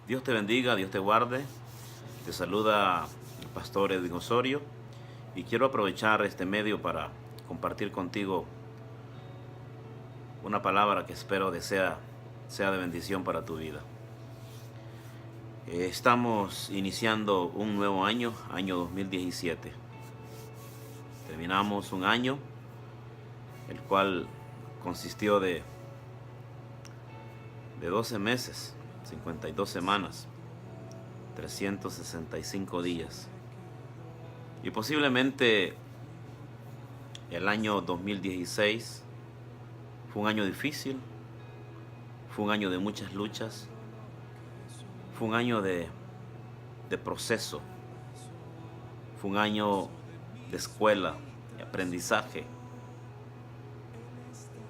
Dios te bendiga, Dios te guarde. Te saluda el pastor Edwin Osorio y quiero aprovechar este medio para compartir contigo una palabra que espero sea de bendición para tu vida. Estamos iniciando un nuevo año 2017. Terminamos un año el cual consistió de 12 meses, 52 semanas, 365 días. Y posiblemente el año 2016 fue un año difícil, fue un año de muchas luchas, fue un año de proceso, fue un año de escuela, de aprendizaje.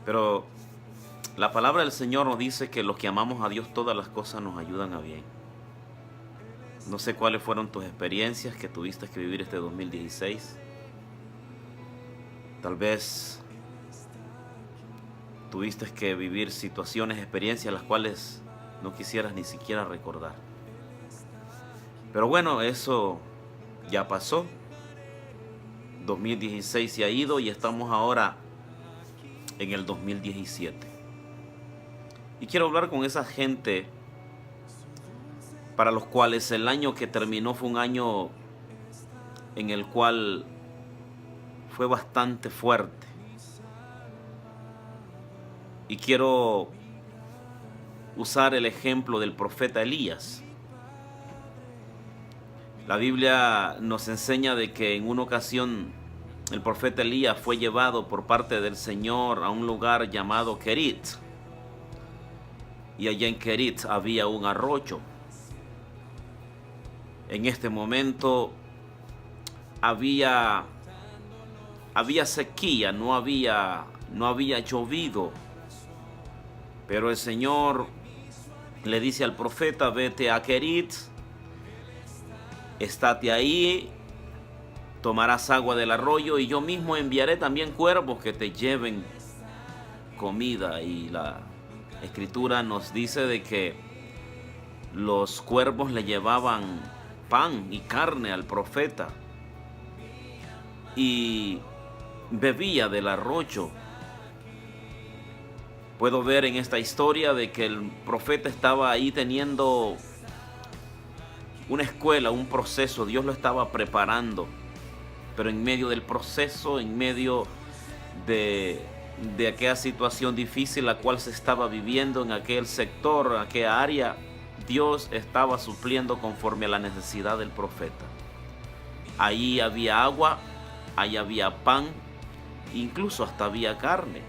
Pero la palabra del Señor nos dice que los que amamos a Dios, todas las cosas nos ayudan a bien. No sé cuáles fueron tus experiencias que tuviste que vivir este 2016. Tal vez tuviste que vivir situaciones, experiencias las cuales no quisieras ni siquiera recordar. Pero bueno, eso ya pasó. 2016 se ha ido y estamos ahora en el 2017. Y quiero hablar con esa gente para los cuales el año que terminó fue un año en el cual fue bastante fuerte. Y quiero usar el ejemplo del profeta Elías. La Biblia nos enseña de que en una ocasión el profeta Elías fue llevado por parte del Señor a un lugar llamado Kerit. Y allá en Kerit había un arroyo. En este momento había sequía, no había llovido. Pero el Señor le dice al profeta: vete a Kerit, estate ahí, tomarás agua del arroyo y yo mismo enviaré también cuervos que te lleven comida. Y la Escritura nos dice de que los cuervos le llevaban pan y carne al profeta y bebía del arroyo. Puedo ver en esta historia de que el profeta estaba ahí teniendo una escuela, un proceso. Dios lo estaba preparando, pero en medio del proceso, en medio de aquella situación difícil la cual se estaba viviendo en aquel sector, en aquella área, Dios estaba supliendo conforme a la necesidad del profeta. Ahí había agua, ahí había pan, incluso hasta había carne.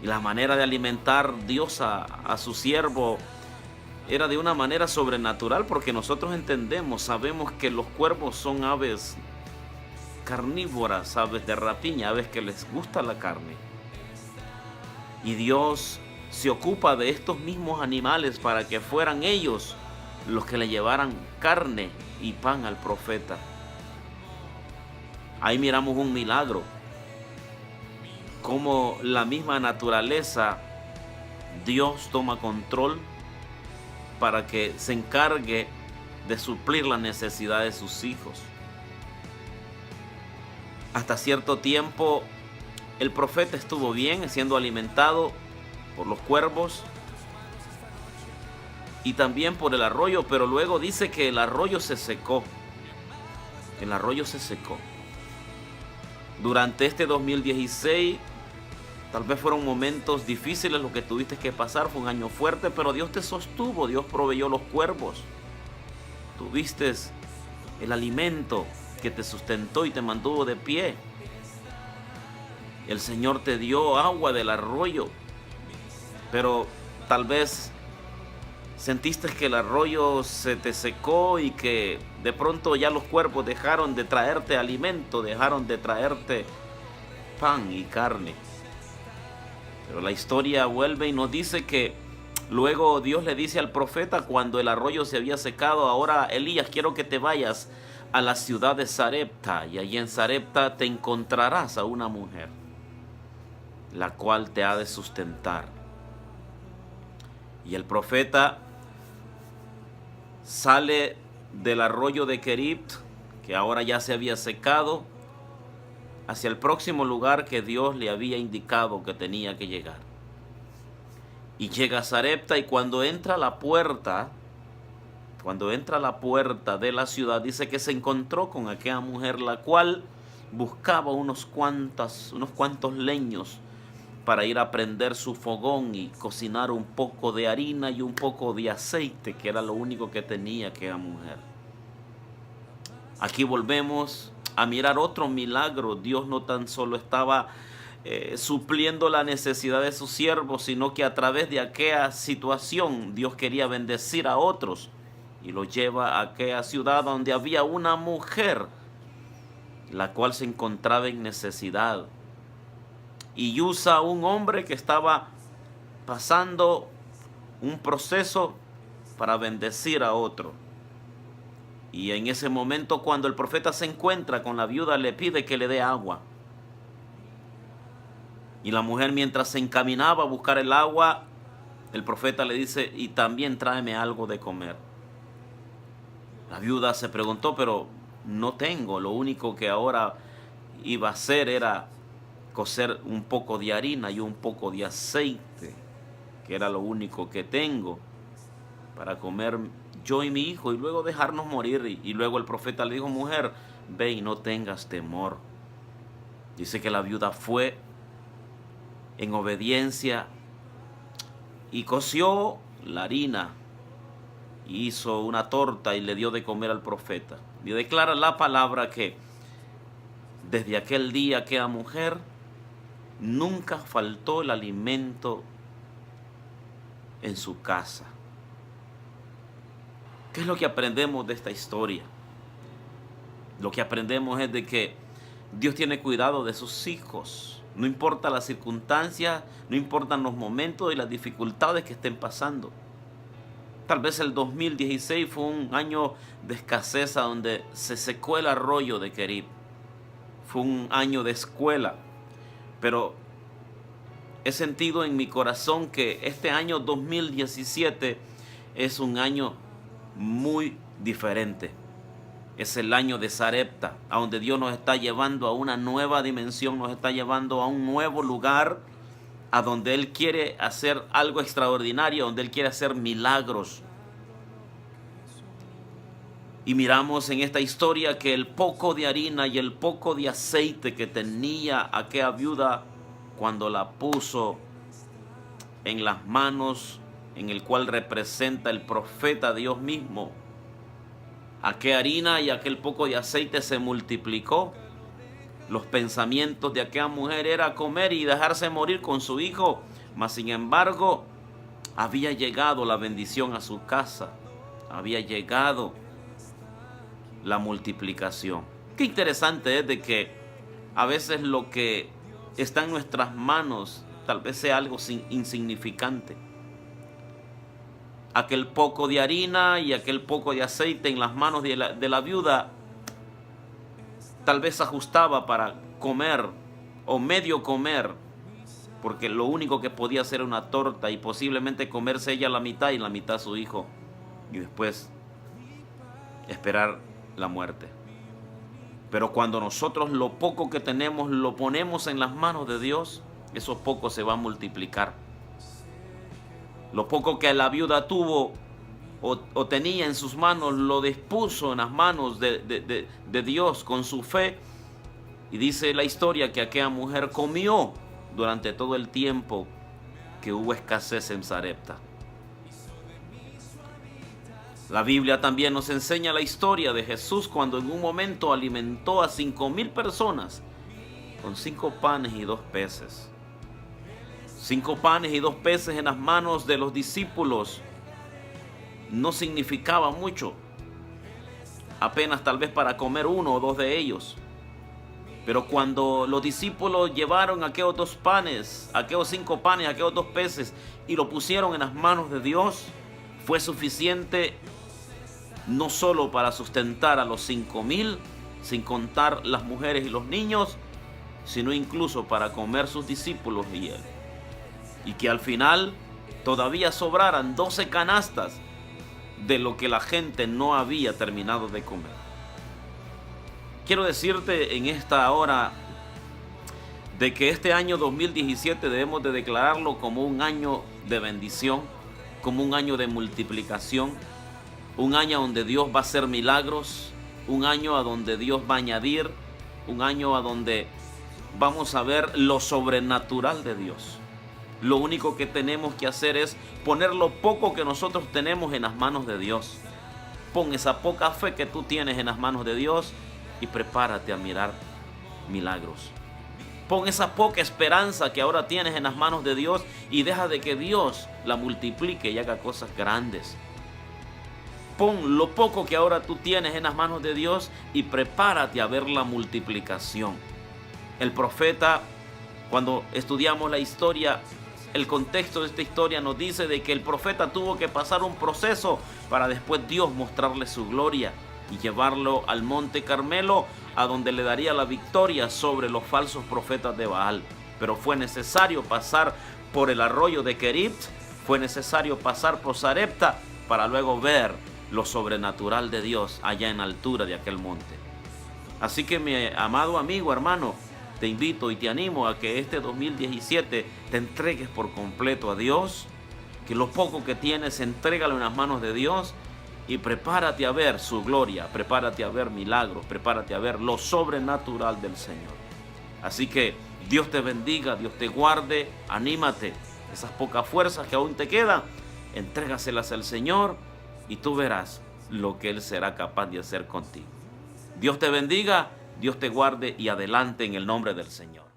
Y la manera de alimentar Dios a su siervo era de una manera sobrenatural, porque nosotros entendemos, sabemos que los cuervos son aves carnívoras, aves de rapiña, aves que les gusta la carne. Y Dios se ocupa de estos mismos animales para que fueran ellos los que le llevaran carne y pan al profeta. Ahí miramos un milagro, como la misma naturaleza, Dios toma control para que se encargue de suplir la necesidad de sus hijos. Hasta cierto tiempo el profeta estuvo bien, siendo alimentado por los cuervos y también por el arroyo, pero luego dice que el arroyo se secó. El arroyo se secó. Durante este 2016, tal vez fueron momentos difíciles los que tuviste que pasar, fue un año fuerte, pero Dios te sostuvo, Dios proveyó los cuervos. Tuviste el alimento que te sustentó y te mantuvo de pie. El Señor te dio agua del arroyo, pero tal vez sentiste que el arroyo se te secó y que de pronto ya los cuervos dejaron de traerte alimento, dejaron de traerte pan y carne. Pero la historia vuelve y nos dice que luego Dios le dice al profeta, cuando el arroyo se había secado: ahora, Elías, quiero que te vayas a la ciudad de Sarepta, y allí en Sarepta te encontrarás a una mujer, la cual te ha de sustentar. Y el profeta sale del arroyo de Queribt, que ahora ya se había secado, hacia el próximo lugar que Dios le había indicado que tenía que llegar. Y llega a Sarepta, y cuando entra a la puerta de la ciudad, dice que se encontró con aquella mujer, la cual buscaba unos cuantos leños para ir a prender su fogón y cocinar un poco de harina y un poco de aceite, que era lo único que tenía aquella mujer. Aquí volvemos a mirar otro milagro. Dios no tan solo estaba supliendo la necesidad de sus siervos, sino que a través de aquella situación Dios quería bendecir a otros, y lo lleva a aquella ciudad donde había una mujer la cual se encontraba en necesidad, y usa a un hombre que estaba pasando un proceso para bendecir a otro. Y en ese momento, cuando el profeta se encuentra con la viuda, le pide que le dé agua. Y la mujer, mientras se encaminaba a buscar el agua, el profeta le dice: y también tráeme algo de comer. La viuda se preguntó: pero no tengo, lo único que ahora iba a hacer era cocer un poco de harina y un poco de aceite, que era lo único que tengo para comer yo y mi hijo, y luego dejarnos morir. Y luego el profeta le dijo: mujer, ve y no tengas temor. Dice que la viuda fue en obediencia y coció la harina, hizo una torta y le dio de comer al profeta. Y declara la palabra que desde aquel día aquella mujer nunca faltó el alimento en su casa. ¿Qué es lo que aprendemos de esta historia? Lo que aprendemos es de que Dios tiene cuidado de sus hijos. No importa las circunstancias, no importan los momentos y las dificultades que estén pasando. Tal vez el 2016 fue un año de escasez, donde se secó el arroyo de Queribt. Fue un año de escuela. Pero he sentido en mi corazón que este año 2017 es un año muy diferente. Es el año de Sarepta, a donde Dios nos está llevando a una nueva dimensión, nos está llevando a un nuevo lugar, a donde Él quiere hacer algo extraordinario, donde Él quiere hacer milagros. Y miramos en esta historia que el poco de harina y el poco de aceite que tenía aquella viuda, cuando la puso en las manos, en el cual representa el profeta Dios mismo, aquella harina y aquel poco de aceite se multiplicó. Los pensamientos de aquella mujer era comer y dejarse morir con su hijo, mas sin embargo había llegado la bendición a su casa, había llegado la multiplicación. Qué interesante es de que a veces lo que está en nuestras manos tal vez sea algo insignificante. Aquel poco de harina y aquel poco de aceite en las manos de la viuda tal vez ajustaba para comer o medio comer, porque lo único que podía hacer era una torta, y posiblemente comerse ella la mitad y la mitad su hijo, y después esperar la muerte. Pero cuando nosotros lo poco que tenemos lo ponemos en las manos de Dios, eso poco se va a multiplicar. Lo poco que la viuda tuvo o tenía en sus manos, lo dispuso en las manos de Dios con su fe. Y dice la historia que aquella mujer comió durante todo el tiempo que hubo escasez en Sarepta. La Biblia también nos enseña la historia de Jesús, cuando en un momento alimentó a 5,000 personas con 5 panes y 2 peces. 5 panes y 2 peces en las manos de los discípulos no significaba mucho, apenas tal vez para comer 1 o 2 de ellos. Pero cuando los discípulos llevaron aquellos 2 panes, aquellos 5 panes, aquellos 2 peces, y lo pusieron en las manos de Dios, fue suficiente no solo para sustentar a los 5,000, sin contar las mujeres y los niños, sino incluso para comer sus discípulos y él. Y que al final todavía sobraran 12 canastas de lo que la gente no había terminado de comer. Quiero decirte en esta hora de que este año 2017 debemos de declararlo como un año de bendición, como un año de multiplicación, un año donde Dios va a hacer milagros, un año a donde Dios va a añadir, un año a donde vamos a ver lo sobrenatural de Dios. Lo único que tenemos que hacer es poner lo poco que nosotros tenemos en las manos de Dios. Pon esa poca fe que tú tienes en las manos de Dios y prepárate a mirar milagros. Pon esa poca esperanza que ahora tienes en las manos de Dios y deja de que Dios la multiplique y haga cosas grandes. Pon lo poco que ahora tú tienes en las manos de Dios y prepárate a ver la multiplicación. El profeta, cuando estudiamos la historia, el contexto de esta historia nos dice de que el profeta tuvo que pasar un proceso para después Dios mostrarle su gloria y llevarlo al monte Carmelo, a donde le daría la victoria sobre los falsos profetas de Baal. Pero fue necesario pasar por el arroyo de Querit, fue necesario pasar por Sarepta para luego ver lo sobrenatural de Dios allá en la altura de aquel monte. Así que mi amado amigo, hermano, te invito y te animo a que este 2017 te entregues por completo a Dios, que lo poco que tienes, entrégalo en las manos de Dios y prepárate a ver su gloria, prepárate a ver milagros, prepárate a ver lo sobrenatural del Señor. Así que Dios te bendiga, Dios te guarde, anímate. Esas pocas fuerzas que aún te quedan, entrégaselas al Señor y tú verás lo que Él será capaz de hacer contigo. Dios te bendiga, Dios te guarde y adelante en el nombre del Señor.